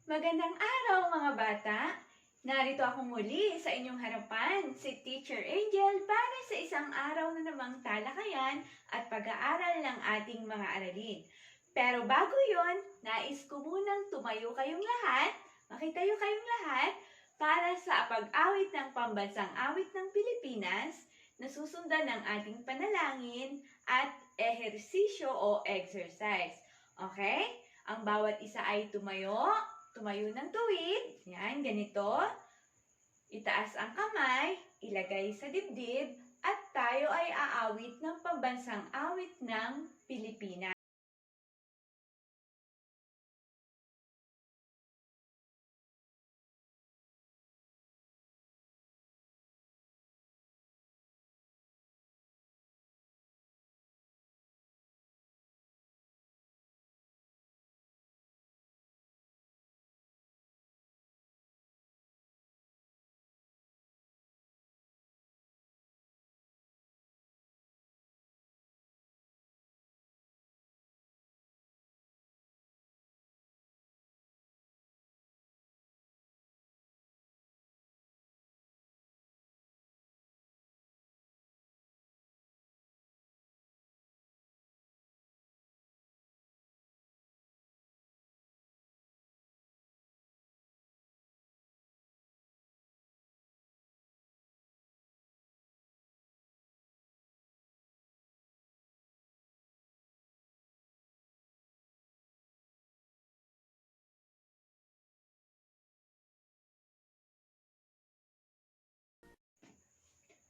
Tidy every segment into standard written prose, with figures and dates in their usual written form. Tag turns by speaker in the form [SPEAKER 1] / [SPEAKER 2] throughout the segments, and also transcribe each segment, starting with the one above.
[SPEAKER 1] Magandang araw mga bata! Narito ako muli sa inyong harapan, si Teacher Angel para sa isang araw na namang talakayan at pag-aaral ng ating mga aralin. Pero bago yon, nais ko munang makitayo kayong lahat para sa pag-awit ng pambansang awit ng Pilipinas na susundan ng ating panalangin at ehersisyo o exercise. Okay? Ang bawat isa ay tumayo ng tuwid. Yan, ganito. Itaas ang kamay, ilagay sa dibdib, at tayo ay aawit ng pambansang awit ng Pilipinas.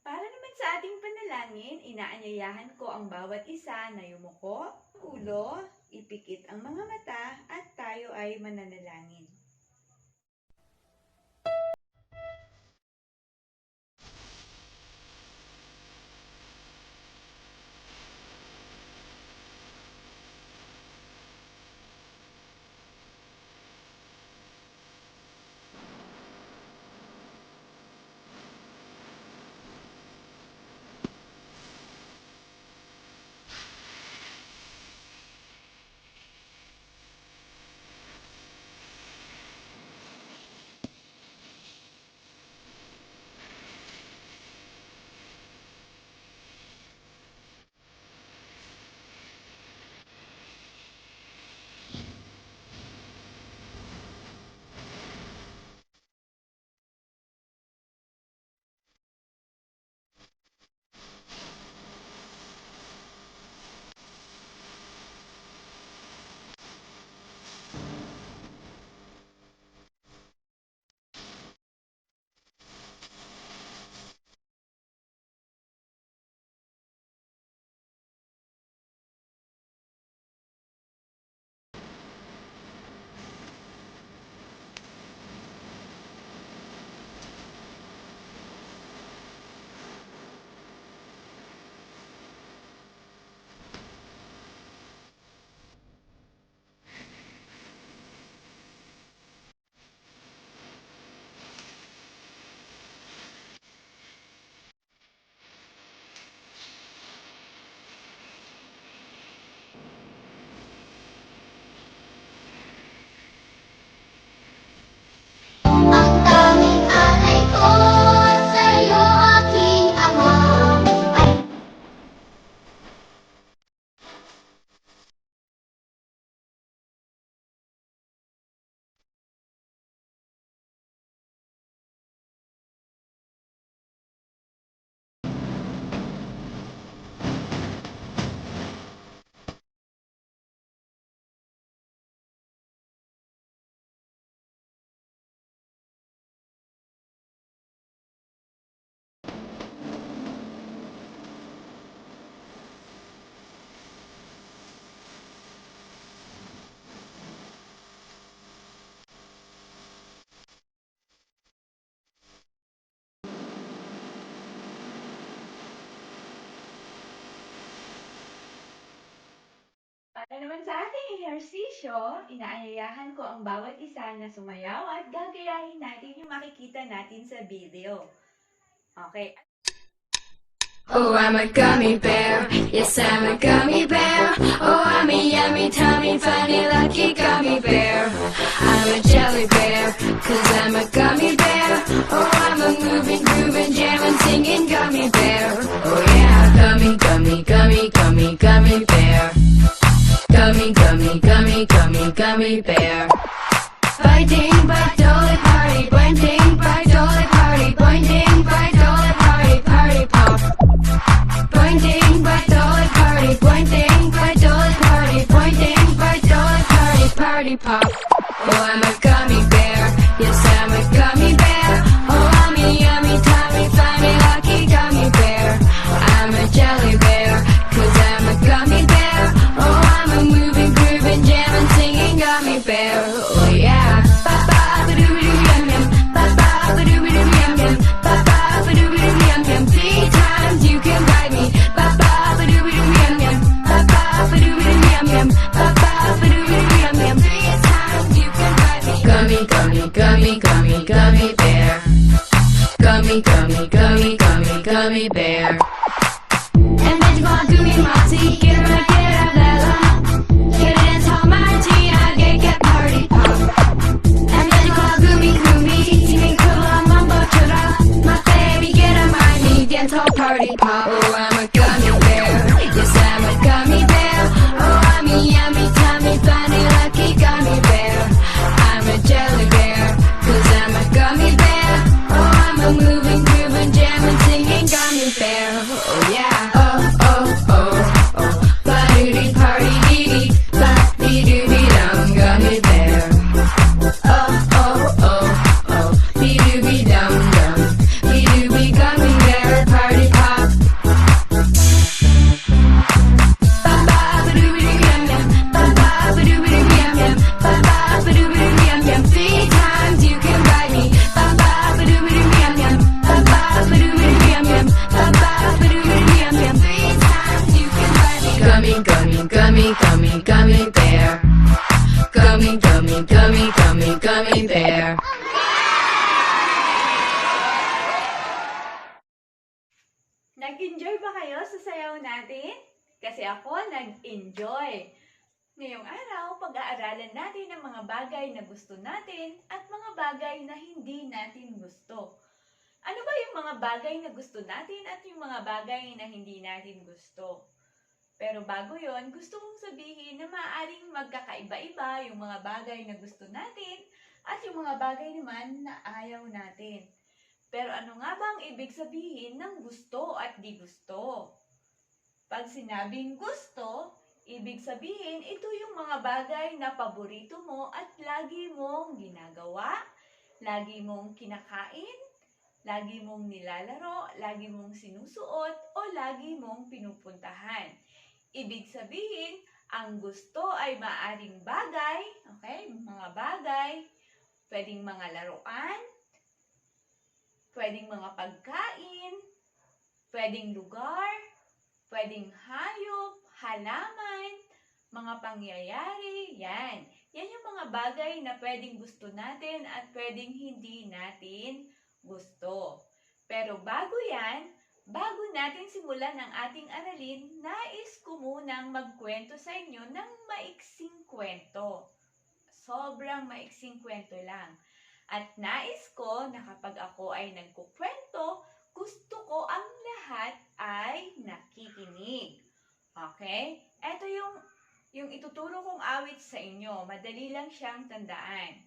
[SPEAKER 1] Para naman sa ating panalangin, inaanyayahan ko ang bawat isa na yumuko, ulo, ipikit ang mga mata, at tayo ay mananalangin. Para naman sa ating ehersisyo, inaanyayahan ko ang bawat isa na sumayaw at gagayahin natin yung makikita natin sa video. Okay.
[SPEAKER 2] Oh, I'm a gummy bear. Yes, I'm a gummy bear. Oh, I'm a yummy, tummy, funny, lucky gummy bear. I'm a jelly bear, 'cause I'm a gummy bear. Oh, I'm a moving, grooving, jamming, singing gummy bear. Oh yeah, gummy, gummy, gummy, gummy, gummy bear. Gummy, gummy, gummy, gummy, gummy bear. Biting, bite, dolly party, biting, bite, dolly party, biting, bite, dolly party, party pop. Biting, bite, dolly party, biting, bite, dolly party, biting, bite, dolly party, party pop. Oh, I'm a gummy bear. Yes, I'm a gummy bear. Oh, I'm a yummy, tummy, funny, lucky gummy bear. I'm a jelly bear, 'cause I'm a gummy bear. Oh, I'm a moving, grooving, jamming, singing gummy bear. Oh yeah. Ba ba ba doo doo yum yum. Ba ba ba doo doo yum yum. Ba ba ba doo doo yum yum. 3 times you can bite me. Ba ba ba doo doo yum yum. Ba ba ba doo doo yum yum. Ba ba ba doo doo yum yum. 3 times you can bite me. Gummy, gummy, gummy, gummy, gummy bear. Gummy, gummy, gummy, gummy, gummy bear. And then you gonna do me moxie, get her right, get out that lump. Get it and tell my tea, I get party pop. And then you gonna goo me, singing cool mumbo chura. My baby, get on my knee, dental party pop. Oh, I'm a gummy bear, yes I'm a gummy bear. Oh, I'm a yummy, tummy, funny, lucky gummy bear. I'm a jelly bear, 'cause I'm a gummy bear. Oh, I'm a moving, grooving, jamming, singing gummy bear. Oh yeah. Oh, oh, oh, oh. Ba-doo-dee, party, dee-dee. Ba-dee-doo-dee-dum, gummy bear. Oh, oh, oh, oh. Be-doo-be-dum-dum. Be-doo-be, gummy bear, party pop. Ba-ba-ba-doo-doo-yum-yum. Ba-ba-ba-doo-doo-yum-yum. Ba-ba-ba-doo-doo-yum-yum. 3 times you can bite me. Ba-ba-ba-doo-doo-yum-yum. Ba-ba-ba-doo-doo-yum-yum. Ba-ba-ba-doo-doo-yum-yum. 3 times you can bite me. Gummy, gummy, gummy, gummy, gummy bear. Gummy, gummy, gummy, gummy, gummy bear.
[SPEAKER 1] Nag-enjoy ba kayo sa sayaw natin? Kasi ako nag-enjoy. Ngayong araw, pag-aaralan natin ang mga bagay na gusto natin at mga bagay na hindi natin gusto. Ano ba yung mga bagay na gusto natin at yung mga bagay na hindi natin gusto? Pero bago yon, gusto kong sabihin na maaaring magkakaiba-iba yung mga bagay na gusto natin at yung mga bagay naman na ayaw natin. Pero ano nga ba ang ibig sabihin ng gusto at di gusto? Pag sinabing gusto, ibig sabihin ito yung mga bagay na paborito mo at lagi mong ginagawa, lagi mong kinakain, lagi mong nilalaro, lagi mong sinusuot, o lagi mong pinupuntahan. Ibig sabihin, ang gusto ay maaring bagay, okay? Mga bagay, pwedeng mga laruan, pwedeng mga pagkain, pwedeng lugar, pwedeng hayop, halaman, mga pangyayari, yan. Yan yung mga bagay na pwedeng gusto natin at pwedeng hindi natin gusto. Pero bago yan, bago natin simulan ang ating aralin, nais ko munang magkwento sa inyo ng maiksing kwento. Sobrang maiksing kwento lang. At nais ko na kapag ako ay nagkukwento, gusto ko ang lahat ay nakikinig. Okay? Ito yung ituturo kong awit sa inyo. Madali lang siyang tandaan.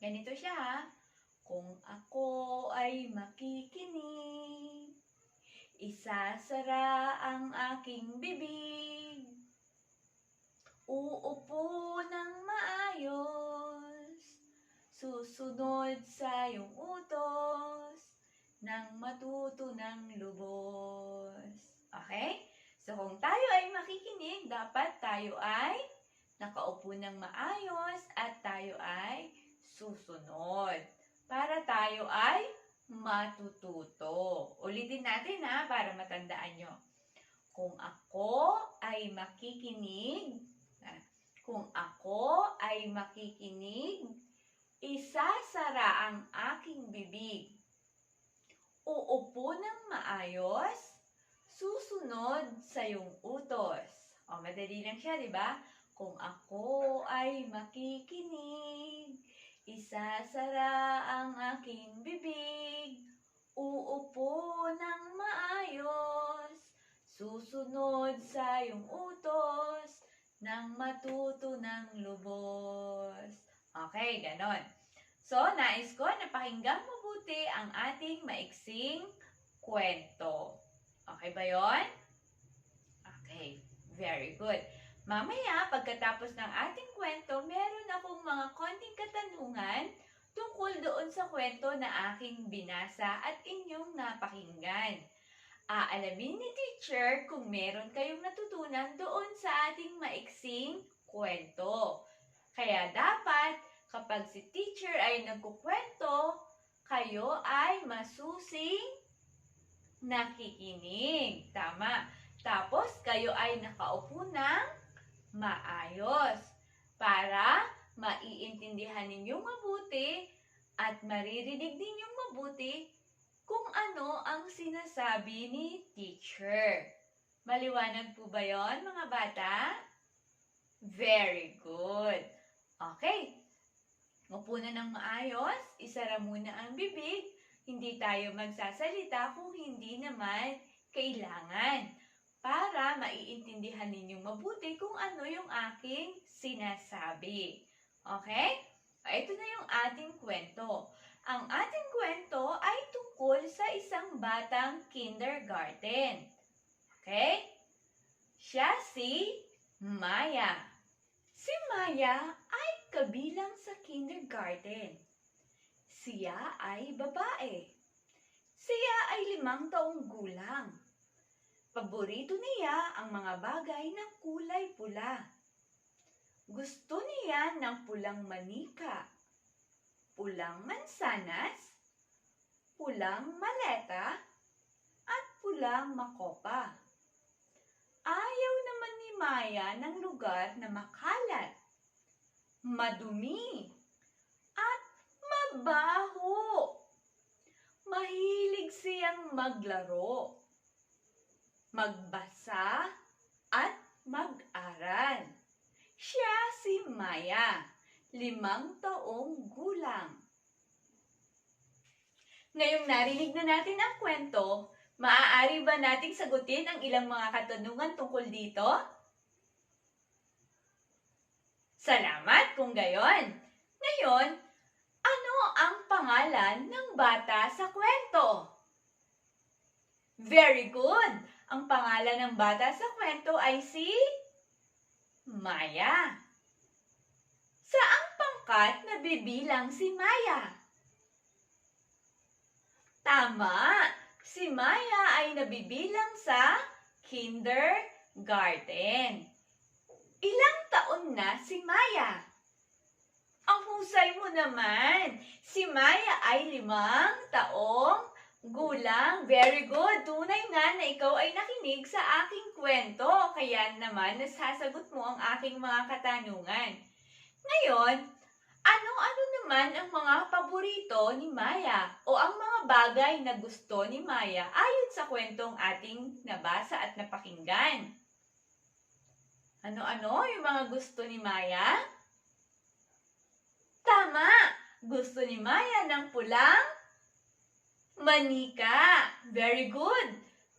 [SPEAKER 1] Ganito siya ha. Kung ako ay makikinig, isasara ang aking bibig, uupo ng maayos, susunod sa iyong utos, nang matuto ng lubos. Okay? So kung tayo ay makikinig, dapat tayo ay nakaupo ng maayos at tayo ay susunod. Para tayo ay matututo. Ulitin natin ha, para matandaan nyo. Kung ako ay makikinig, isasara ang aking bibig, uupo ng maayos, susunod sa iyong utos. O, madali lang siya, di ba? Kung ako ay makikinig, isasara ang aking bibig, uupo ng maayos, susunod sa iyong utos, nang matuto ng lubos. Okay, ganon. So, nais ko na pakinggan mabuti ang ating maiksing kwento. Okay ba yon? Okay, very good. Mamaya, pagkatapos ng ating kwento, meron akong mga konting katanungan tungkol doon sa kwento na aking binasa at inyong napakinggan. Aalamin ni teacher kung meron kayong natutunan doon sa ating maiksing kwento. Kaya dapat, kapag si teacher ay nagkukwento, kayo ay masusing nakikinig. Tama. Tapos, kayo ay nakaupo ng maayos para maiintindihan ninyong mabuti at maririnig ninyong mabuti kung ano ang sinasabi ni teacher. Maliwanag po ba yon, mga bata? Very good. Okay. Upo na ng maayos, isara muna ang bibig. Hindi tayo magsasalita kung hindi naman kailangan para maiintindihan ninyong mabuti kung ano yung aking sinasabi. Okay? Ito na yung ating kwento. Ang ating kwento ay tungkol sa isang batang kindergarten. Okay? Siya si Maya. Si Maya ay kabilang sa kindergarten. Siya ay babae. Siya ay 5 taong gulang. Paborito niya ang mga bagay na kulay pula. Gusto niya ng pulang manika, pulang mansanas, pulang maleta, at pulang makopa. Ayaw naman ni Maya ng lugar na makalat, madumi, at mabaho. Mahilig siyang maglaro, magbasa, at mag-aral. Siya si Maya, 5 taong gulang. Ngayong narinig na natin ang kwento, maaari ba nating sagutin ang ilang mga katanungan tungkol dito? Salamat kung gayon. Ngayon, ano ang pangalan ng bata sa kwento? Very good! Ang pangalan ng bata sa kwento ay si Maya. Saang pangkat nabibilang si Maya? Tama! Si Maya ay nabibilang sa kindergarten. Ilang taon na si Maya? Ang husay mo naman! Si Maya ay 5 taong gulang. Very good! Tunay nga na ikaw ay nakinig sa aking kwento. Kaya naman nasasagot mo ang aking mga katanungan. Ngayon, ano-ano naman ang mga paborito ni Maya o ang mga bagay na gusto ni Maya ayon sa kwentong ating nabasa at napakinggan? Ano-ano yung mga gusto ni Maya? Tama! Gusto ni Maya ng pulang manika. Very good!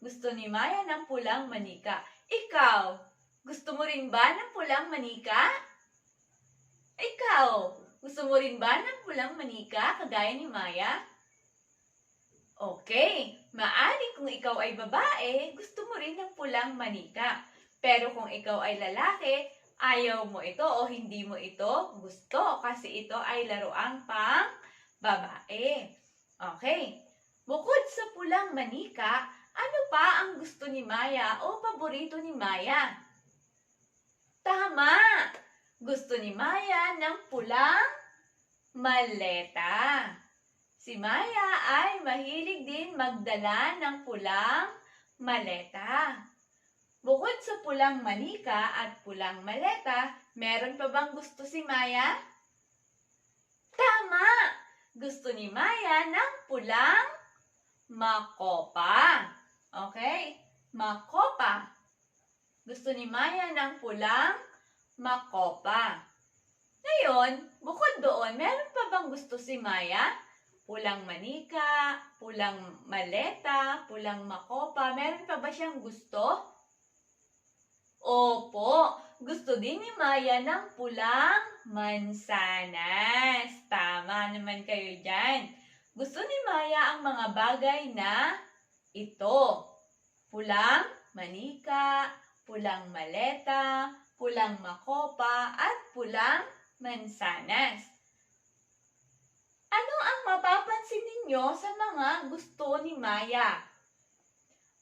[SPEAKER 1] Gusto ni Maya ng pulang manika. Ikaw, gusto mo rin ba ng pulang manika? Ikaw, gusto mo rin ba ng pulang manika kagaya ni Maya? Okay, maari kung ikaw ay babae, gusto mo rin ng pulang manika. Pero kung ikaw ay lalaki, ayaw mo ito o hindi mo ito gusto kasi ito ay laruang pang babae. Okay, bukod sa pulang manika, ano pa ang gusto ni Maya o paborito ni Maya? Tama! Gusto ni Maya ng pulang maleta. Si Maya ay mahilig din magdala ng pulang maleta. Bukod sa pulang manika at pulang maleta, meron pa bang gusto si Maya? Tama! Gusto ni Maya ng pulang makopa. Okay? Makopa. Gusto ni Maya ng pulang makopa. Ngayon, bukod doon, meron pa bang gusto si Maya? Pulang manika, pulang maleta, pulang makopa. Meron pa ba siyang gusto? Opo, gusto din ni Maya ng pulang mansanas. Tama naman kayo dyan. Gusto ni Maya ang mga bagay na ito. Pulang manika, pulang maleta, pulang makopa, at pulang mansanas. Ano ang mapapansin ninyo sa mga gusto ni Maya?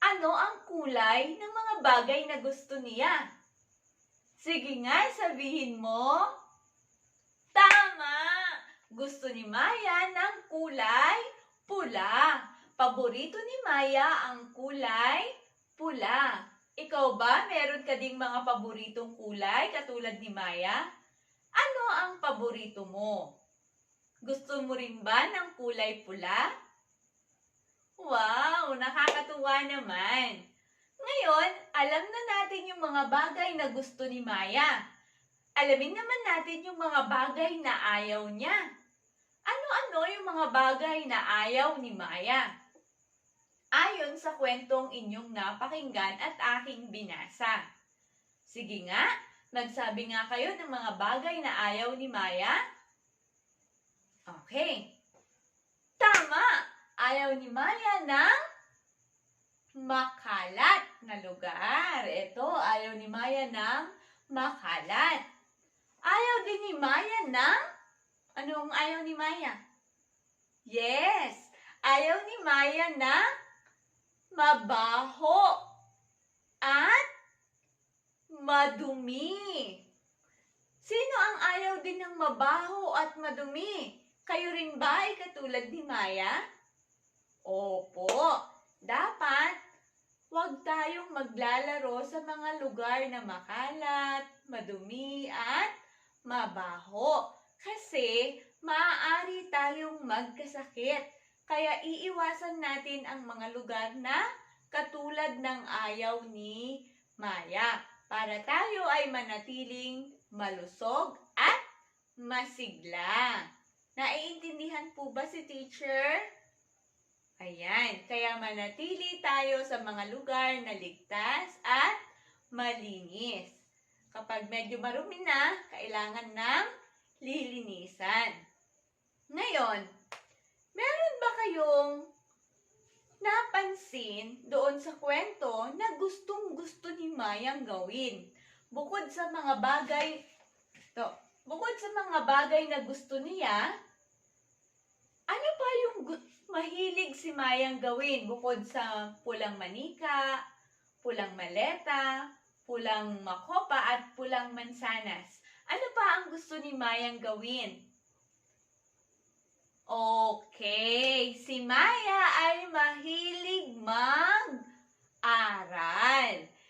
[SPEAKER 1] Ano ang kulay ng mga bagay na gusto niya? Sige nga, sabihin mo. Tama! Gusto ni Maya ng kulay pula. Paborito ni Maya ang kulay pula. Ikaw ba, meron ka ding mga paboritong kulay katulad ni Maya? Ano ang paborito mo? Gusto mo rin ba ng kulay pula? Wow, nakakatuwa naman. Ngayon, alam na natin yung mga bagay na gusto ni Maya. Alamin naman natin yung mga bagay na ayaw niya. Ano-ano yung mga bagay na ayaw ni Maya? Ayon sa kwentong inyong napakinggan at aking binasa. Sige nga, magsabi nga kayo ng mga bagay na ayaw ni Maya. Okay. Tama! Ayaw ni Maya ng makalat na lugar. Ito, ayaw ni Maya ng makalat. Ayaw din ni Maya ng... Anong ayaw ni Maya? Yes! Ayaw ni Maya ng mabaho at madumi. Sino ang ayaw din ng mabaho at madumi? Kayo rin ba ay katulad ni Maya? Opo, dapat huwag tayong maglalaro sa mga lugar na makalat, madumi at mabaho. Kasi maaari tayong magkasakit. Kaya iiwasan natin ang mga lugar na katulad ng ayaw ni Maya para tayo ay manatiling malusog at masigla. Naiintindihan po ba si teacher? Ayan, kaya manatili tayo sa mga lugar na ligtas at malinis. Kapag medyo marumi na, kailangan ng lilinisan. Ngayon, meron ba kayong napansin doon sa kwento na gustong-gusto ni Mayang gawin? Bukod sa mga bagay na gusto niya, ano pa yung mahilig si Mayang gawin bukod sa pulang manika, pulang maleta, pulang makopa at pulang mansanas? Ano pa ang gusto ni Mayang gawin? Okay, si Maya ay mahilig mag-aral.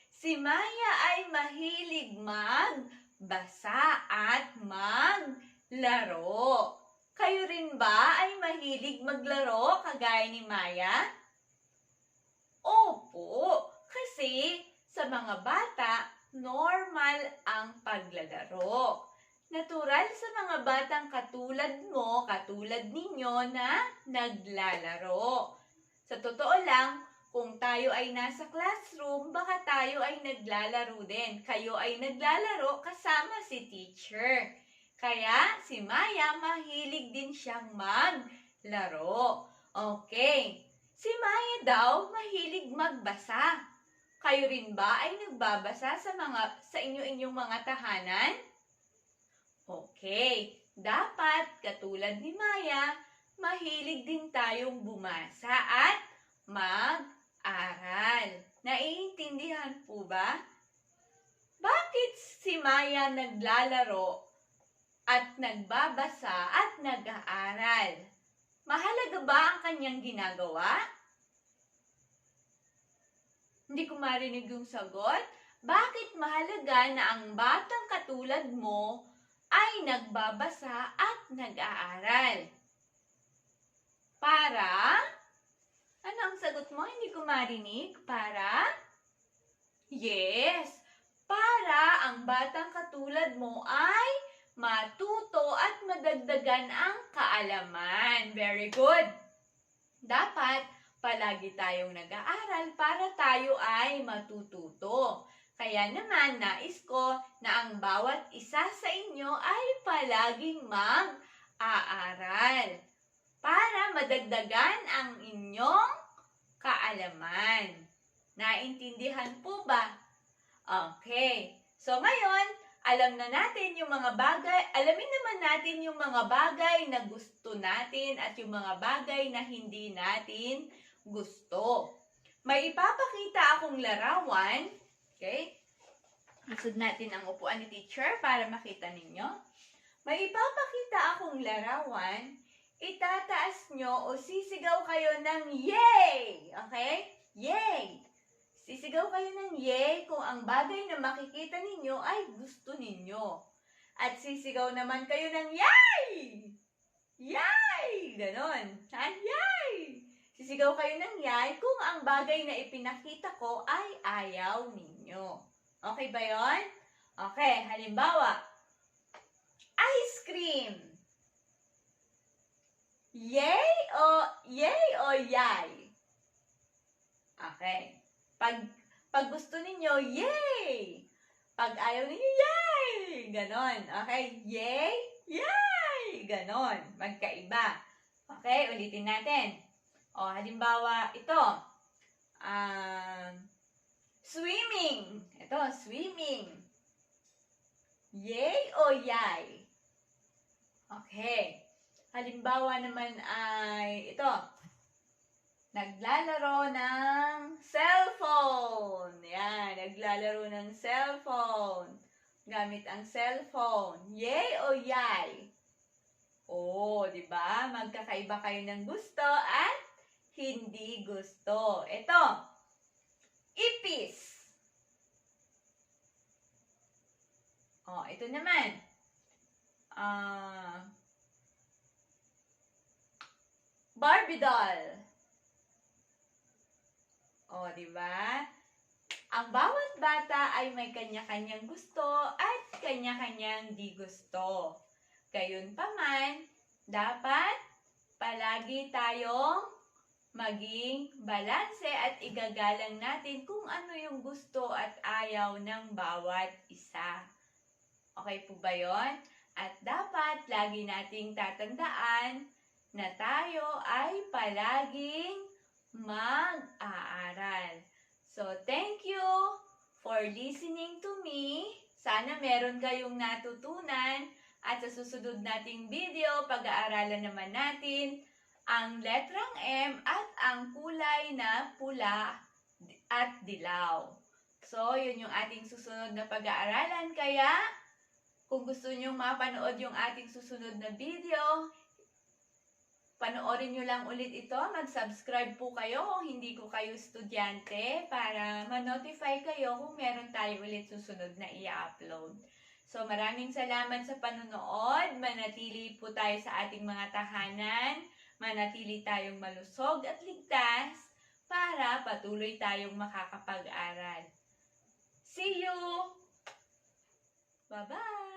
[SPEAKER 1] Si Maya ay mahilig magbasa at maglaro. Kayo rin ba ay mahilig maglaro kagaya ni Maya? Opo, kasi sa mga bata, normal ang paglalaro. Natural sa mga batang katulad mo, katulad ninyo na naglalaro. Sa totoo lang, kung tayo ay nasa classroom, baka tayo ay naglalaro din. Kayo ay naglalaro kasama si teacher. Kaya si Maya mahilig din siyang maglaro. Okay, si Maya daw mahilig magbasa. Kayo rin ba ay nagbabasa sa inyo-inyong mga tahanan? Okay, dapat katulad ni Maya, mahilig din tayong bumasa at mag-aral. Naiintindihan po ba? Bakit si Maya naglalaro at nagbabasa at nag-aaral? Mahalaga ba ang kanyang ginagawa? Hindi ko marinig yung sagot. Bakit mahalaga na ang batang katulad mo ay nagbabasa at nag-aaral? Para Ano ang sagot mo? Hindi ko marinig. Para? Yes! Para ang batang katulad mo ay matuto at madagdagan ang kaalaman. Very good! Dapat palagi tayong nag-aaral para tayo ay matututo. Kaya naman, nais ko na ang bawat isa sa inyo ay palaging mag-aaral para madagdagan ang inyong kaalaman. Naintindihan po ba? Okay. So ngayon, alamin naman natin yung mga bagay na gusto natin at yung mga bagay na hindi natin gusto. May ipapakita akong larawan. Okay? Isod natin ang upuan ni teacher para makita ninyo. May ipapakita akong larawan. Itataas nyo o sisigaw kayo ng yay! Okay? Yay! Sisigaw kayo ng yay kung ang bagay na makikita ninyo ay gusto ninyo. At sisigaw naman kayo ng yay! Yay! Ganon. Ha? Yay! Sisigaw kayo ng yay kung ang bagay na ipinakita ko ay ayaw ninyo. Okay ba yon? Okay, halimbawa, ice cream. Yay o yay? Okay. Pag gusto ninyo, yay! Pag ayaw ninyo, yay! Ganon. Okay? Yay! Yay! Ganon. Magkaiba. Okay? Ulitin natin. O, halimbawa, ito. Swimming. Ito, swimming. Yay o yay? Okay. Halimbawa naman ay ito. Naglalaro ng cellphone. Yan, naglalaro ng cellphone. Gamit ang cellphone. Yay o yay? Oh, di ba? Magkakaiba kayo ng gusto at hindi gusto. Ito. Ipis. Oh, ito naman. Barbie doll. O, di ba? Ang bawat bata ay may kanya-kanyang gusto at kanya-kanyang di gusto. Gayunpaman, dapat palagi tayong maging balanse at igagalang natin kung ano yung gusto at ayaw ng bawat isa. Okay po ba yon? At dapat lagi nating tatandaan na tayo ay palaging mag-aaral. So, thank you for listening to me. Sana meron kayong natutunan at sa susunod nating video, pag-aaralan naman natin ang letrang M at ang kulay na pula at dilaw. So, yun yung ating susunod na pag-aaralan. Kaya, kung gusto nyo mapanood yung ating susunod na video, panoorin nyo lang ulit ito. Mag-subscribe po kayo kung hindi ko kayo estudyante para ma-notify kayo kung meron tayo ulit susunod na i-upload. So, maraming salamat sa panonood. Manatili po tayo sa ating mga tahanan. Manatili tayong malusog at ligtas para patuloy tayong makakapag-aral. See you! Bye-bye!